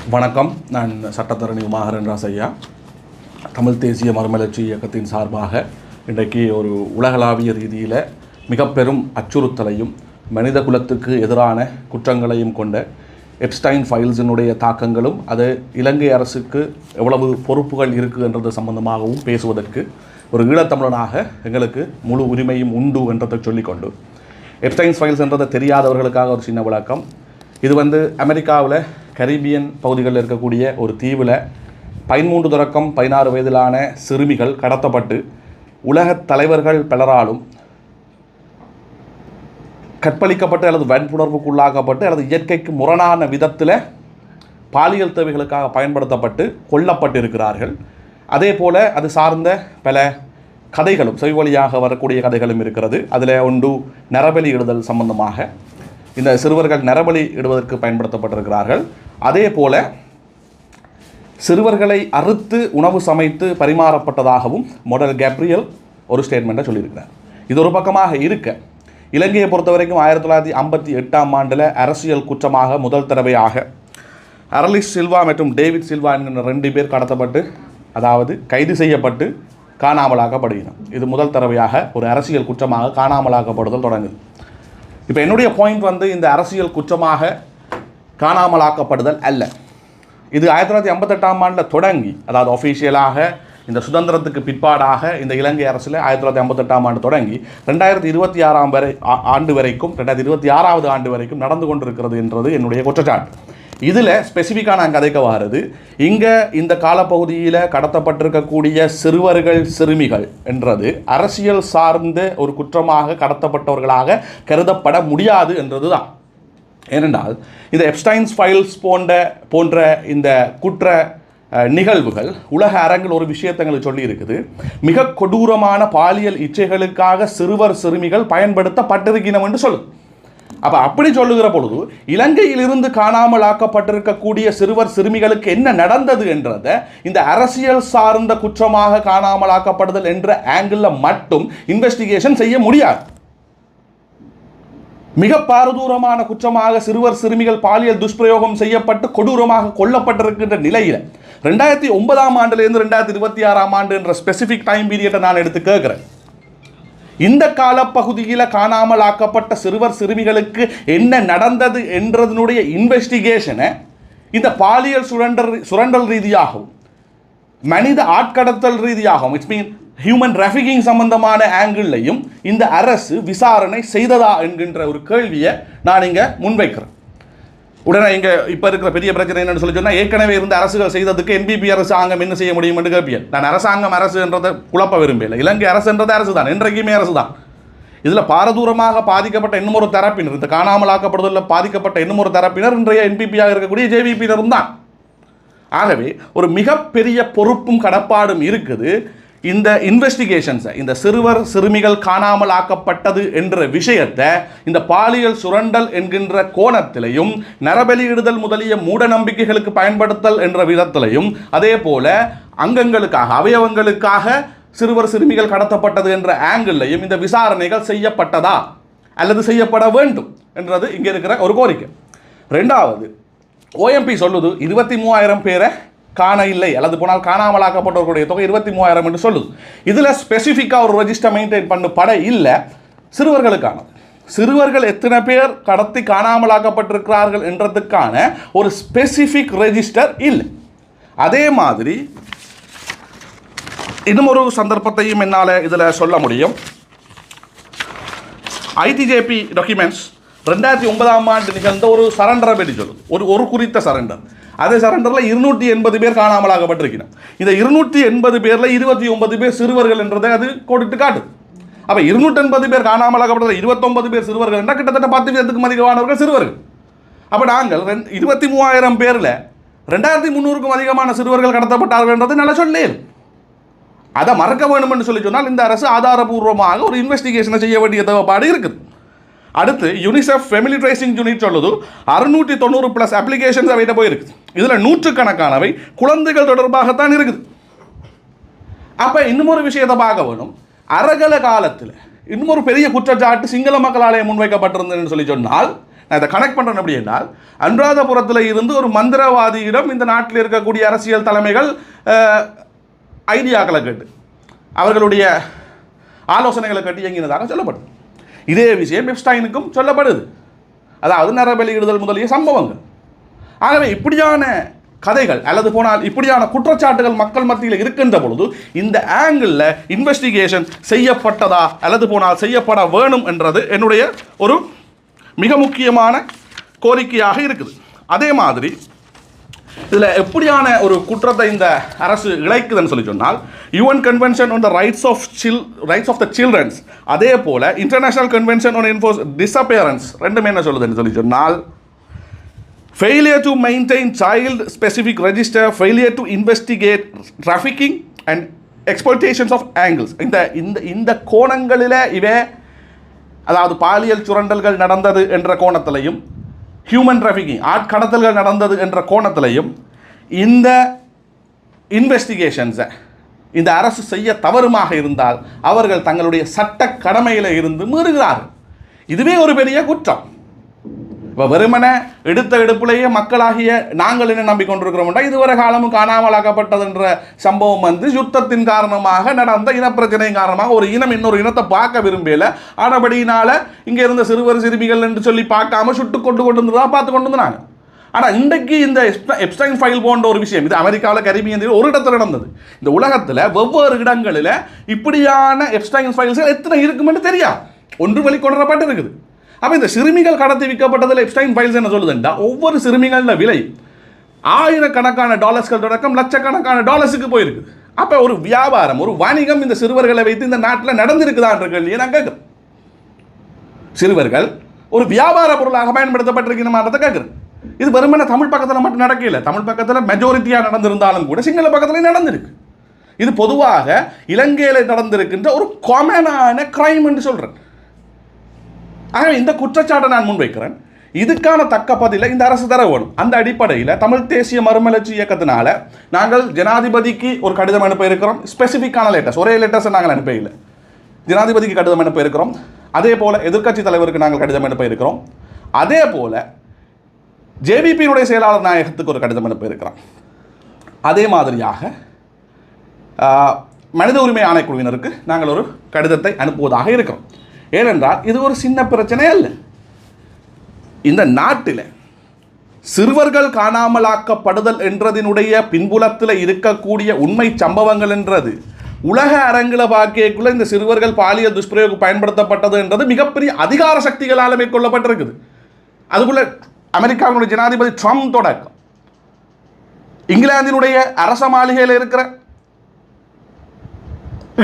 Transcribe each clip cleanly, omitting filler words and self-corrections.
வணக்கம். நான் சட்டத்தரணி உமாகரன் ராசையா. தமிழ் தேசிய மறுமலர்ச்சி இயக்கத்தின் சார்பாக இன்றைக்கு ஒரு உலகளாவிய ரீதியில் மிக பெரும் அச்சுறுத்தலையும் மனித குலத்துக்கு எதிரான குற்றங்களையும் கொண்ட எப்ஸ்டைன் ஃபைல்ஸினுடைய தாக்கங்களும் அது இலங்கை அரசுக்கு எவ்வளவு பொறுப்புகள் இருக்குன்றது சம்பந்தமாகவும் பேசுவதற்கு ஒரு ஈழத்தமிழனாக எங்களுக்கு முழு உரிமையும் உண்டு என்றதை சொல்லிக்கொண்டு எப்ஸ்டைன் ஃபைல்ஸ் என்றதை தெரியாதவர்களுக்காக ஒரு சின்ன விளக்கம். இது அமெரிக்காவில் கரீபியன் பகுதிகளில் இருக்கக்கூடிய ஒரு தீவில் 13 தொடக்கம் 16 வயதிலான சிறுமிகள் கடத்தப்பட்டு உலகத் தலைவர்கள் பலராலும் கற்பழிக்கப்பட்டு அல்லது வன்புணர்வுக்குள்ளாக்கப்பட்டு அல்லது இயற்கைக்கு முரணான விதத்தில் பாலியல் தேவைகளுக்காக பயன்படுத்தப்பட்டு கொல்லப்பட்டிருக்கிறார்கள். அதே போல் அது சார்ந்த பல கதைகளும் செவி வழியாக வரக்கூடிய கதைகளும் இருக்கிறது. அதில் ஒன்று நரபலி இடுதல் சம்பந்தமாக இந்த சிறுவர்கள் நரபலி இடுவதற்கு பயன்படுத்தப்பட்டிருக்கிறார்கள். அதே போல் சிறுவர்களை அறுத்து உணவு சமைத்து பரிமாறப்பட்டதாகவும் மொடல் கேப்ரியல் ஒரு ஸ்டேட்மெண்ட்டை சொல்லியிருக்கிறார். இது ஒரு பக்கமாக இருக்க, இலங்கையை பொறுத்த வரைக்கும் 1958ஆம் ஆண்டில் அரசியல் குற்றமாக முதல் தடவையாக அரலிஸ் சில்வா மற்றும் டேவிட் சில்வா என்கிற 2 பேர் கடத்தப்பட்டு அதாவது கைது செய்யப்பட்டு காணாமலாக்கப்படுகிறார். இது முதல் தடவையாக ஒரு அரசியல் குற்றமாக காணாமலாக்கப்படுதல் தொடங்குது. இப்போ என்னுடைய பாயிண்ட் இந்த அரசியல் குற்றமாக காணாமலாக்கப்படுதல் அல்ல. இது 1958ஆம் ஆண்டில் தொடங்கி, அதாவது ஒஃபிஷியலாக இந்த சுதந்திரத்துக்கு பிற்பாடாக இந்த இலங்கை அரசில் 1958ஆம் ஆண்டு தொடங்கி 2026 ஆண்டு வரைக்கும் 2026வது ஆண்டு வரைக்கும் நடந்து கொண்டிருக்கிறது என்றது என்னுடைய குற்றச்சாட்டு. இதில் ஸ்பெசிஃபிக்காக நான் கதைக்க வாரது, இங்கே இந்த காலப்பகுதியில் கடத்தப்பட்டிருக்கக்கூடிய சிறுவர்கள் சிறுமிகள் என்றது அரசியல் சார்ந்த ஒரு குற்றமாக கடத்தப்பட்டவர்களாக கருதப்பட முடியாது என்றது தான். ஏனென்றால் இந்த எப்ஸ்டைன்ஸ் ஃபைல்ஸ் போன்ற இந்த குற்ற நிகழ்வுகள் உலக அரங்கில் ஒரு விஷயத்தங்களுக்கு சொல்லி இருக்குது. மிக கொடூரமான பாலியல் இச்சைகளுக்காக சிறுவர் சிறுமிகள் பயன்படுத்தப்பட்டிருக்கணும் என்று சொல்லுது. அப்போ அப்படி சொல்லுகிற பொழுது இலங்கையிலிருந்து காணாமல் ஆக்கப்பட்டிருக்கக்கூடிய சிறுவர் சிறுமிகளுக்கு என்ன நடந்தது என்றதை இந்த அரசியல் சார்ந்த குற்றமாக காணாமல் ஆக்கப்படுதல் என்ற ஆங்கிளில் மட்டும் இன்வெஸ்டிகேஷன் செய்ய முடியாது. மிக பாரதூரமான குற்றமாக சிறுவர் சிறுமிகள் பாலியல் துஷ்பிரயோகம் செய்யப்பட்டு கொடூரமாக கொல்லப்பட்டிருக்கின்ற நிலையில் 2009ஆம் ஆண்டிலிருந்து 2026ஆம் ஆண்டு என்ற ஸ்பெசிஃபிக் டைம் பீரியடை நான் எடுத்து கேட்குறேன். இந்த காலப்பகுதியில் காணாமல் ஆக்கப்பட்ட சிறுவர் சிறுமிகளுக்கு என்ன நடந்தது என்றதனுடைய இன்வெஸ்டிகேஷனை இந்த பாலியல் சுரண்டல் ரீதியாகவும் மனித ஆட்கடத்தல் ரீதியாகவும் இட்ஸ் மீன் ஹியூமன் டிராஃபிக்கிங் சம்பந்தமான ஆங்கிள்லையும் இந்த அரசு விசாரணை செய்ததா என்கின்ற ஒரு கேள்வியை நான் இங்கே முன்வைக்கிறேன். உடனே இங்கே இப்போ இருக்கிற பெரிய பிரச்சனை என்னன்னு சொல்லி சொன்னால், ஏற்கனவே இருந்த அரசுகள் செய்ததுக்கு என்பிபி அரசாங்கம் என்ன செய்ய முடியும் என்று கேட்பேன். நான் அரசு என்றதை குழப்ப விரும்பல. இலங்கை அரசுன்றது அரசு தான், என்றைக்குமே அரசு தான். இதில் பாரதூரமாக பாதிக்கப்பட்ட இன்னும் ஒரு தரப்பினர், இந்த காணாமல் ஆக்கப்படுவதில் பாதிக்கப்பட்ட இன்னும் ஒரு தரப்பினர் இன்றைய என்பிபியாக இருக்கக்கூடிய ஜேவிபியினரும் தான். ஆகவே ஒரு மிகப்பெரிய பொறுப்பும் கடப்பாடும் இருக்குது. இந்த இன்வெஸ்டிகேஷன்ஸை, இந்த சிறுவர் சிறுமிகள் காணாமல் ஆக்கப்பட்டது என்ற விஷயத்தை இந்த பாலியல் சுரண்டல் என்கின்ற கோணத்திலையும் நரபலியிடுதல் முதலிய மூட நம்பிக்கைகளுக்கு பயன்படுத்தல் என்ற விதத்திலையும் அதே போல அங்கங்களுக்காக அவயவங்களுக்காக சிறுவர் சிறுமிகள் கடத்தப்பட்டது என்ற ஆங்கிள்லையும் இந்த விசாரணைகள் செய்யப்பட்டதா அல்லது செய்யப்பட வேண்டும் என்றது இங்கே இருக்கிற ஒரு கோரிக்கை. ரெண்டாவது, OMP சொல்லுது 23,000 பேரை காண இல்லை அல்லது போனால் காணாமலாக்கப்பட்டவர்களுடைய தொகை 23,000 என்று சொல்லுது. இதில் ஸ்பெசிஃபிக்காக ஒரு ரெஜிஸ்டர் மெயின்டைன் பண்ணப்பட இல்லை சிறுவர்களுக்கானது. சிறுவர்கள் எத்தனை பேர் கடத்தி காணாமலாக்கப்பட்டிருக்கிறார்கள் என்றதுக்கான ஒரு ஸ்பெசிஃபிக் ரெஜிஸ்டர் இல்லை. அதே மாதிரி இன்னும் ஒரு சந்தர்ப்பத்தையும் என்னால் இதில் சொல்ல முடியும். ITJP டாக்குமெண்ட்ஸ் 2009ஆம் ஆண்டு நிகழ்ந்த ஒரு சரண்டரை பற்றி சொல்லுது. ஒரு குறித்த சரண்டர். அதே சரண்டரில் 280 பேர் காணாமலாக்கப்பட்டிருக்கிறார். இந்த 280 பேரில் 29 பேர் சிறுவர்கள் என்றதை அது கொடுத்து காட்டுது. அப்போ 280 பேர் காணாமலாக்கப்பட்டதில் 29 பேர் சிறுவர்கள் என்றால் கிட்டத்தட்ட 10,000க்கும் அதிகமானவர்கள் சிறுவர்கள். அப்போ நாங்கள் 23,000 பேரில் 2,300க்கும் அதிகமான சிறுவர்கள் கடத்தப்பட்டார்கள் என்றதை நல்லா சொல்லேன். அதை மறக்க வேண்டும் என்று சொல்லி சொன்னால் இந்த அரசு ஆதாரபூர்வமாக ஒரு இன்வெஸ்டிகேஷனை செய்ய வேண்டிய தேவைப்பாடு இருக்குது. அடுத்து யூனிசெஃப் ஃபெமிலி ட்ரேசிங் யூனிட் சொல்லுது 690+ அப்ளிகேஷன்ஸ் அவைகிட்ட போயிருக்கு. இதில் நூற்றுக்கணக்கானவை குழந்தைகள் தொடர்பாகத்தான் இருக்குது. அப்போ இன்னும் ஒரு விஷயத்தை பார்க்க வேணும். அரகல காலத்தில் இன்னும் ஒரு பெரிய குற்றச்சாட்டு சிங்கள மக்களாலே முன்வைக்கப்பட்டிருந்ததுன்னு சொல்லி சொன்னால், நான் இதை கனெக்ட் பண்ணுறேன் எப்படி என்றால், அனுராதபுரத்தில் இருந்து ஒரு மந்திரவாதியிடம் இந்த நாட்டில் இருக்கக்கூடிய அரசியல் தலைமைகள் ஐடியாக்களை கேட்டு அவர்களுடைய ஆலோசனைகளை கட்டி இயங்கினதாக சொல்லப்படுது. இதே விஷயம் எப்ஸ்டைனுக்கும் சொல்லப்படுது, அதாவது நரபலியிடுதல் முதலிய சம்பவங்கள். ஆகவே இப்படியான கதைகள் அல்லது போனால் இப்படியான குற்றச்சாட்டுகள் மக்கள் மத்தியில் இருக்கின்ற பொழுது இந்த ஆங்கிளில் இன்வெஸ்டிகேஷன் செய்யப்பட்டதா அல்லது போனால் செய்யப்பட வேணும் என்றது என்னுடைய ஒரு மிக முக்கியமான கோரிக்கையாக இருக்குது. அதே மாதிரி இதில் எப்படியான ஒரு குற்றத்தை இந்த அரசு இழைக்குதுன்னு சொல்லி சொன்னால், UN convention on the rights of the childrens, அதே போல் international convention on enforce disappearance ரெண்டுமே என்ன சொல்லுதுன்னு சொல்லி சொன்னால், failure to maintain child specific register, failure to investigate trafficking and exploitations of angles. இந்த கோணங்களில் இவே, அதாவது பாலியல் சுரண்டல்கள் நடந்தது என்ற கோணத்திலையும் ஹியூமன் டிராஃபிக்கிங் ஆட்கடத்தல்கள் நடந்தது என்ற கோணத்திலையும் இந்த இன்வெஸ்டிகேஷன்ஸை இந்த அரசு செய்ய தவறுமாக இருந்தால் அவர்கள் தங்களுடைய சட்ட கடமையில் இருந்து மீறுகிறார்கள். இதுவே ஒரு பெரிய குற்றம். இப்போ வெறுமனை எடுத்த எடுப்பிலேயே மக்களாகிய நாங்கள் என்ன நம்பிக்கொண்டிருக்கிறோம்னா, இதுவரை காலமும் காணாமலாக்கப்பட்டதுன்ற சம்பவம் யுத்தத்தின் காரணமாக நடந்த இனப்பிரச்சனையின் காரணமாக ஒரு இனம் இன்னொரு இனத்தை பார்க்க விரும்பல, ஆனபடியினால் இங்கே இருந்த சிறுவர் சிறுமிகள் என்று சொல்லி பார்க்காம சுட்டு கொண்டு வந்துதான் பார்த்து கொண்டு வந்தாங்க. ஆனால் இன்றைக்கு இந்த எப்ஸ்டைன் ஃபைல் போன்ற ஒரு விஷயம், இது அமெரிக்காவில் கரிபியன் ஒரு இடத்துல நடந்தது. இந்த உலகத்தில் வெவ்வேறு இடங்களில் இப்படியான எப்ஸ்டைன் ஃபைல்ஸ் எத்தனை இருக்குமென்னு தெரியாது, ஒன்று வெளிக்கொணரப்பட்டு இருக்குது. அப்போ இந்த சிறுமிகள் கடத்தி விற்கப்பட்டதில் எப்ஸ்டைன் ஃபைல்ஸ் என்ன சொல்லுதுண்டா, ஒவ்வொரு சிறுமிகளோட விலை ஆயிரக்கணக்கான டாலர்ஸ்கள் தொடக்கம் லட்சக்கணக்கான டாலர்ஸுக்கு போயிருக்குது. அப்போ ஒரு வியாபாரம், ஒரு வணிகம் இந்த சிறுவர்களை வைத்து இந்த நாட்டில் நடந்திருக்குதான்ற கேள்வியை நான் கேட்குறேன். சிறுவர்கள் ஒரு வியாபார பொருளாக பயன்படுத்தப்பட்டிருக்கிறத கேட்குறேன். இது வெறுமனே தமிழ் பக்கத்தில் மட்டும் நடக்கல, தமிழ் பக்கத்தில் மெஜாரிட்டியாக நடந்திருந்தாலும் கூட சிங்கள பக்கத்துலையும் நடந்திருக்கு. இது பொதுவாக இலங்கையில் நடந்திருக்கின்ற ஒரு காமனான கிரைம் என்று சொல்கிறேன். ஆகவே இந்த குற்றச்சாட்டை நான் முன்வைக்கிறேன். இதுக்கான தக்க பதிலை இந்த அரசு தர வேணும். அந்த அடிப்படையில் தமிழ் தேசிய மறுமலர்ச்சி இயக்கத்தினால நாங்கள் ஜனாதிபதிக்கு ஒரு கடிதம் அனுப்ப இருக்கிறோம். ஸ்பெசிஃபிக்கான லெட்டர்ஸ், ஒரே லெட்டர்ஸை நாங்கள் அனுப்ப இல்லை. ஜனாதிபதிக்கு கடிதம் அனுப்ப இருக்கிறோம். அதே போல் எதிர்க்கட்சி தலைவருக்கு நாங்கள் கடிதம் அனுப்ப இருக்கிறோம். அதே போல் ஜேவிபியினுடைய செயலாளர் நாயகத்துக்கு ஒரு கடிதம் அனுப்ப இருக்கிறோம். அதே மாதிரியாக மனித உரிமை ஆணைக்குழுவினருக்கு நாங்கள் ஒரு கடிதத்தை அனுப்புவதாக இருக்கிறோம். ஏனென்றால் இது ஒரு சின்ன பிரச்சனை அல்ல. இந்த நாட்டில் சிறுவர்கள் காணாமலாக்கப்படுதல் என்றதினுடைய பின்புலத்தில் இருக்கக்கூடிய உண்மை சம்பவங்கள் என்றது உலக அரங்கில பார்க்கக்குள்ள இந்த சிறுவர்கள் பாலியல் துஷ்பிரயோகம் பயன்படுத்தப்பட்டது என்றது மிகப்பெரிய அதிகார சக்திகளால் மேற்கொள்ளப்பட்டிருக்குது. அதுக்குள்ள அமெரிக்காவினுடைய ஜனாதிபதி ட்ரம்ப் தொடக்கம், இங்கிலாந்தினுடைய அரச மாளிகையில் இருக்கிற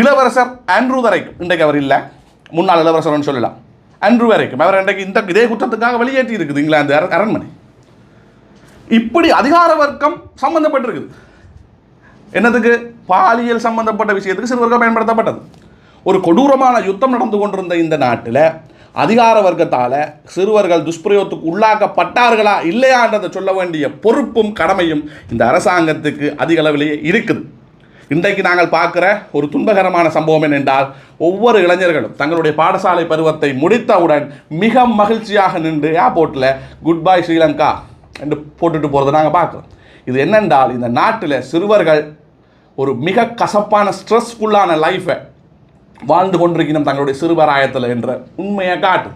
இளவரசர் ஆண்ட்ரூ வரைக்கும், இன்றைக்கு அவர் இல்லை, முன்னாள் இளவரசர்னு சொல்லலாம், ஆண்ட்ரூ வரைக்கும் அவர் இன்றைக்கு இதே குற்றத்துக்காக வெளியேற்றி இருக்குது இங்கிலாந்து அரண்மனை. இப்படி அதிகார வர்க்கம் சம்பந்தப்பட்டிருக்குது. என்னதுக்கு? பாலியல் சம்பந்தப்பட்ட விஷயத்துக்கு சிறுவர்கள் பயன்படுத்தப்பட்டது. ஒரு கொடூரமான யுத்தம் நடந்து கொண்டிருந்த இந்த நாட்டில் அதிகார வர்க்கத்தால் சிறுவர்கள் துஷ்பிரயோகத்துக்கு உள்ளாக்கப்பட்டார்களா இல்லையான்றதை சொல்ல வேண்டிய பொறுப்பும் கடமையும் இந்த அரசாங்கத்துக்கு அதிக அளவிலேயே இருக்குது. இன்றைக்கு நாங்கள் பார்க்குற ஒரு துன்பகரமான சம்பவம் என்னென்றால், ஒவ்வொரு இளைஞர்களும் தங்களுடைய பாடசாலை பருவத்தை முடித்தவுடன் மிக மகிழ்ச்சியாக நின்று ஏர்போர்ட்டில் குட் பை ஸ்ரீலங்கா என்று போட்டுட்டு போகிறத நாங்கள் பார்க்குறோம். இது என்னென்றால், இந்த நாட்டில் சிறுவர்கள் ஒரு மிக கசப்பான ஸ்ட்ரெஸ்ஃபுல்லான லைஃப்பை வாழ்ந்து கொண்டிருக்கணும் தங்களுடைய சிறுவராயத்தில் என்ற உண்மையை காட்டு.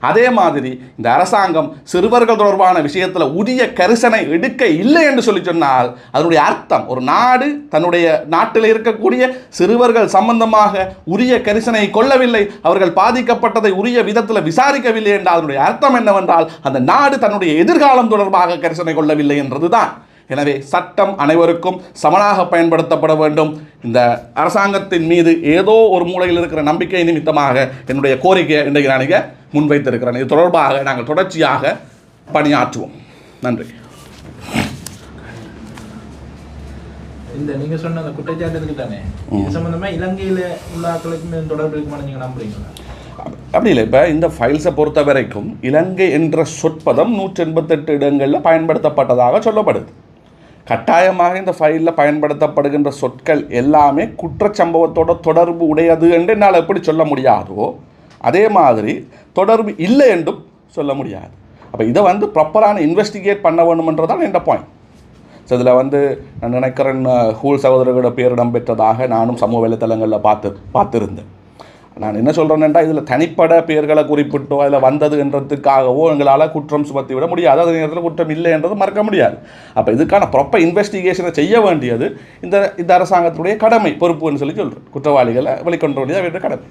அதே மாதிரி இந்த அரசாங்கம் சிறுவர்கள் தொடர்பான விஷயத்தில் உரிய கரிசனை எடுக்க இல்லை என்று சொல்லி சொன்னால் அதனுடைய அர்த்தம், ஒரு நாடு தன்னுடைய நாட்டில் இருக்கக்கூடிய சிறுவர்கள் சம்பந்தமாக உரிய கரிசனை கொள்ளவில்லை, அவர்கள் பாதிக்கப்பட்டதை உரிய விதத்தில் விசாரிக்கவில்லை என்றால் அதனுடைய அர்த்தம் என்னவென்றால் அந்த நாடு தன்னுடைய எதிர்காலம் தொடர்பாக கரிசனை கொள்ளவில்லை என்றதுதான். எனவே சட்டம் அனைவருக்கும் சமனாக பயன்படுத்தப்பட வேண்டும். இந்த அரசாங்கத்தின் மீது ஏதோ ஒரு மூலையில் இருக்கிற நம்பிக்கை நிமித்தமாக என்னுடைய கோரிக்கையை இன்றைக்கு நான் முன்வைத்திருக்கிறேன். இது தொடர்பாக நாங்கள் தொடர்ச்சியாக பணியாற்றுவோம். நன்றி. இந்த நீங்கள் சொன்ன அந்த குற்றச்சாட்டு இருக்கு தானே, இது சம்பந்தமாக இலங்கையில் உள்ள ஆட்களுக்கு தொடர்பு இருக்குமான்னு நீங்கள் நம்புறீங்களா? அப்படி இல்லை. இப்போ இந்த ஃபைல்ஸை பொறுத்த வரைக்கும் இலங்கை என்ற சொற்பதம் 188 இடங்களில் பயன்படுத்தப்பட்டதாக சொல்லப்படுது. கட்டாயமாக இந்த ஃபைலில் பயன்படுத்தப்படுகின்ற சொற்கள் எல்லாமே குற்றச்சம்பவத்தோட தொடர்பு உடையது என்று என்னால் எப்படி சொல்ல முடியாதோ அதே மாதிரி தொடர்பு இல்லை என்றும் சொல்ல முடியாது. அப்போ இதை வந்து ப்ராப்பரான இன்வெஸ்டிகேட் பண்ண வேணுமன்றதான் என் பாயிண்ட். ஸோ இதில் வந்து நான் நினைக்கிறேன் ஹூல் சகோதரர்களோட பேரிடம் பெற்றதாக நானும் சமூக வலைத்தளங்களில் பார்த்துருந்தேன். நான் என்ன சொல்கிறேன்னா, இதில் தனிப்பட பெயர்களை குறிப்பிட்டோ அதில் வந்ததுன்றதுக்காகவோ எங்களால் குற்றம் சுமத்தி விட முடியாது. அதே நேரத்தில் குற்றம் இல்லை என்றது மறக்க முடியாது. அப்போ இதுக்கான ப்ராப்பர் இன்வெஸ்டிகேஷனை செய்ய வேண்டியது இந்த அரசாங்கத்துடைய கடமை, பொறுப்புன்னு சொல்கிறேன். குற்றவாளிகளை வெளிக்கொண்டு வேண்டியது அவருடைய கடமை.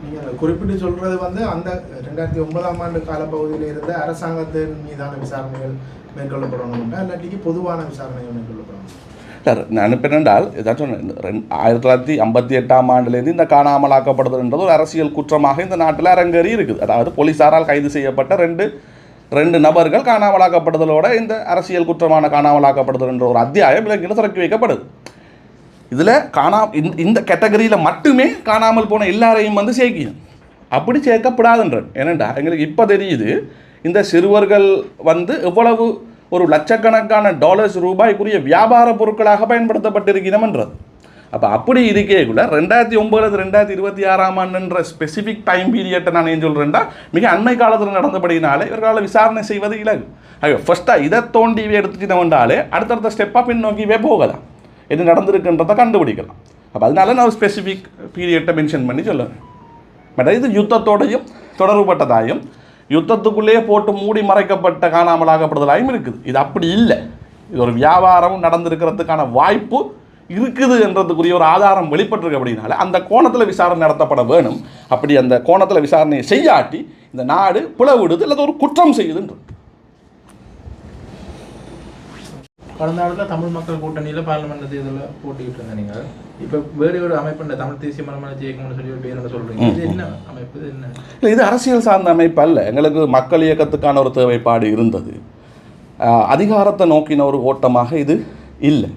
நீங்கள் குறிப்பிட்டு சொல்கிறது வந்து அந்த 2009ஆம் ஆண்டு காலப்பகுதியில் இருந்த அரசாங்கத்தின் மீதான விசாரணைகள் மேற்கொள்ளப்படணும், இல்லாட்டிக்கு பொதுவான விசாரணைகள் மேற்கொள்ளப்படணும். நான் என்னென்றால் ஏதாச்சும் 1958ஆம் ஆண்டுலேருந்து இந்த காணாமலாக்கப்படுதல்ன்றது ஒரு அரசியல் குற்றமாக இந்த நாட்டில் அரங்கேறி இருக்குது. அதாவது போலீஸாரால் கைது செய்யப்பட்ட ரெண்டு நபர்கள் காணாமலாக்கப்படுதலோட இந்த அரசியல் குற்றமான காணாமலாக்கப்படுதல் என்ற ஒரு அத்தியாயம் இலங்கையில் தொடக்கி வைக்கப்படுது. இதில் இந்த கேட்டகரியில் மட்டுமே காணாமல் போன எல்லாரையும் வந்து சேர்க்கணும். அப்படி சேர்க்கப்படாதுன்றது ஏனென்றா எங்களுக்கு இப்போ தெரியுது இந்த சிறுவர்கள் வந்து எவ்வளவு ஒரு லட்சக்கணக்கான டாலர்ஸ் ரூபாய்க்குரிய வியாபார பொருட்களாக பயன்படுத்தப்பட்டிருக்கணும்ன்றது. அப்போ அப்படி இருக்கேக்குள்ள 2009 2026ஆம் ஆண்டுன்ற ஸ்பெசிஃபிக் டைம் பீரியட்டை நான் ஏன் சொல்கிறேன்டா, மிக அண்மை காலத்தில் நடந்தபடினாலே இவர்களால் விசாரணை செய்வது இலகு. ஃபஸ்ட்டாக இதை தோண்டிவே எடுத்துட்டு வந்தாலே அடுத்தடுத்த ஸ்டெப்பாக பின்னோக்கிவே போகலாம், என்ன நடந்திருக்குன்றதை கண்டுபிடிக்கலாம். அப்போ அதனால நான் ஒரு ஸ்பெசிஃபிக் பீரியட்டை மென்ஷன் பண்ணி சொல்லுவேன். பட் இது யுத்தத்தோடையும் தொடர்புபட்டதாயும் யுத்தத்துக்குள்ளேயே போட்டு மூடி மறைக்கப்பட்ட காணாமலாக்கப்படுதலாயும் இருக்குது. இது அப்படி இல்லை, இது ஒரு வியாபாரம் நடந்திருக்கிறதுக்கான வாய்ப்பு இருக்குது என்றதுக்குரிய ஒரு ஆதாரம் வெளிப்பட்டிருக்கு. அப்படின்னால அந்த கோணத்தில் விசாரணை நடத்தப்பட வேணும். அப்படி அந்த கோணத்தில் விசாரணையை செய்யாட்டி இந்த நாடு பிளவிடுது அல்லது ஒரு குற்றம் செய்யுதுன்றது. கடந்த காலத்தில் தமிழ் மக்கள் கூட்டணியில் பார்லிமெண்ட் தேர்தலில் போட்டிக்கிட்டு இருந்த நீங்கள் இப்போ வேறு ஒரு அமைப்பு தமிழ் தேசிய மறுமலர்ச்சி இயக்கம்னு சொல்லி ஒரு பேர் என்ன சொல்கிறீங்க, இது என்ன அமைப்பு, இது என்ன? இல்லை, இது அரசியல் சார்ந்த அமைப்பு அல்ல. எங்களுக்கு மக்கள் இயக்கத்துக்கான ஒரு தேவைப்பாடு இருந்தது. அதிகாரத்தை நோக்கின ஒரு ஓட்டமாக இது இல்லை.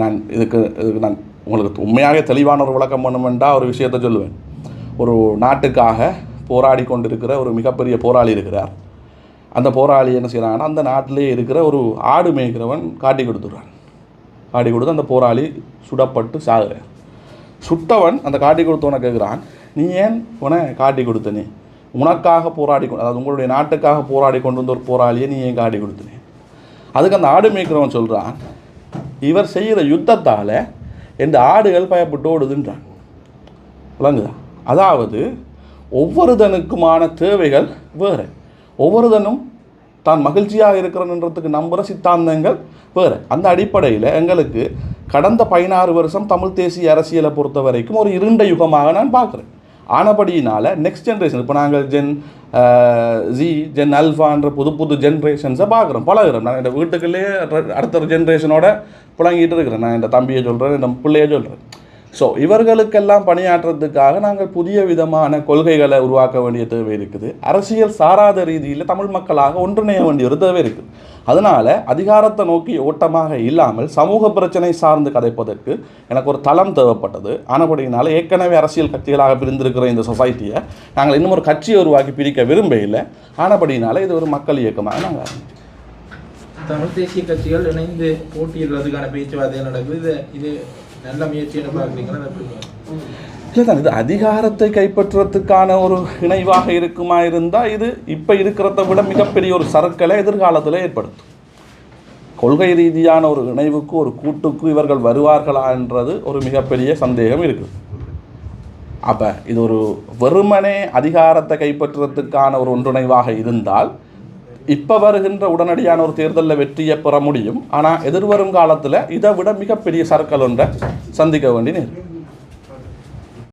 நான் இதுக்கு நான் உங்களுக்கு உண்மையாக தெளிவான ஒரு விளக்கம் பண்ணுமெண்டா ஒரு விஷயத்தை சொல்லுவேன். ஒரு நாட்டுக்காக போராடி கொண்டிருக்கிற ஒரு மிகப்பெரிய போராளி இருக்கிறார். அந்த போராளி என்ன செய்கிறாங்கன்னா, அந்த நாட்டிலே இருக்கிற ஒரு ஆடு மேய்க்கிறவன் காட்டி கொடுத்துட்றான். காட்டி கொடுத்து அந்த போராளி சுடப்பட்டு சாகுறான். சுட்டவன் அந்த காட்டி கொடுத்தவனை கேட்குறான், நீ ஏன் உன காட்டி கொடுத்தனே? உனக்காக போராடி, அதாவது உங்களுடைய நாட்டுக்காக போராடி கொண்டு வந்த ஒரு போராளியை நீ ஏன் காட்டி கொடுத்தனே? அதுக்கு அந்த ஆடு மேய்க்கிறவன் சொல்கிறான், இவர் செய்கிற யுத்தத்தால் எந்த ஆடுகள் பயப்பட்டு ஓடுதுன்றான். விளங்குதா? அதாவது ஒவ்வொருதனுக்குமான தேவைகள் வேறு, ஒவ்வொருதனும் தான் மகிழ்ச்சியாக இருக்கிறன்றதுக்கு நம்புகிற சித்தாந்தங்கள் வேறு. அந்த அடிப்படையில் எங்களுக்கு கடந்த 16 வருஷம் தமிழ் தேசிய அரசியலை பொறுத்த வரைக்கும் ஒரு இருண்ட யுகமாக நான் பார்க்குறேன். ஆனபடியினால் நெக்ஸ்ட் ஜென்ரேஷன், இப்போ நாங்கள் ஜென் அல்ஃபான்ற புது ஜென்ரேஷன்ஸை பார்க்குறோம், பழகிறோம். நான் என் வீட்டுக்குள்ளேயே அடுத்த ஜென்ரேஷனோட புழங்கிட்டு இருக்கிறேன். நான் என் தம்பியை சொல்கிறேன், என் பிள்ளையை சொல்கிறேன். ஸோ இவர்களுக்கெல்லாம் பணியாற்றுறதுக்காக நாங்கள் புதிய விதமான கொள்கைகளை உருவாக்க வேண்டிய தேவை இருக்குது. அரசியல் சாராத ரீதியில் தமிழ் மக்களாக ஒன்றிணைய வேண்டிய ஒரு தேவை இருக்குது. அதனால் அதிகாரத்தை நோக்கி ஓட்டமாக இல்லாமல் சமூக பிரச்சனை சார்ந்து கதைப்பதற்கு எனக்கு ஒரு தளம் தேவைப்பட்டது. ஆனபடியினால் ஏற்கனவே அரசியல் கட்சிகளாக பிரிந்திருக்கிற இந்த சொசைட்டியை நாங்கள் இன்னும் ஒரு கட்சியை உருவாக்கி பிரிக்க விரும்ப இல்லை. ஆனபடியினால் இது ஒரு மக்கள் இயக்கமாக நாங்கள் தமிழ் தேசிய கட்சிகள் இணைந்து போட்டியிடுறதுக்கான பேச்சுவார்த்தை நடக்குது. இது நல்ல முயற்சியை பார்க்குறீங்களா? இல்லை தான், இது அதிகாரத்தை கைப்பற்றுறதுக்கான ஒரு இணைவாக இருக்குமா இருந்தால் இது இப்போ இருக்கிறத விட மிகப்பெரிய ஒரு சர்க்கலை எதிர்காலத்தில் ஏற்படுத்தும். கொள்கை ரீதியான ஒரு இணைவுக்கு, ஒரு கூட்டுக்கு இவர்கள் வருவார்களா என்றது ஒரு மிகப்பெரிய சந்தேகம் இருக்குது. அப்போ இது ஒரு வெறுமனே அதிகாரத்தை கைப்பற்றுறதுக்கான ஒரு ஒன்றிணைவாக இருந்தால் இப்போ வருகின்ற உடனடியான ஒரு தேர்தலில் வெற்றியை பெற முடியும். ஆனால் எதிர்வரும் காலத்தில் இதை விட மிகப்பெரிய சர்க்கல் ஒன்றை சந்திக்க வேண்டி நேரம்.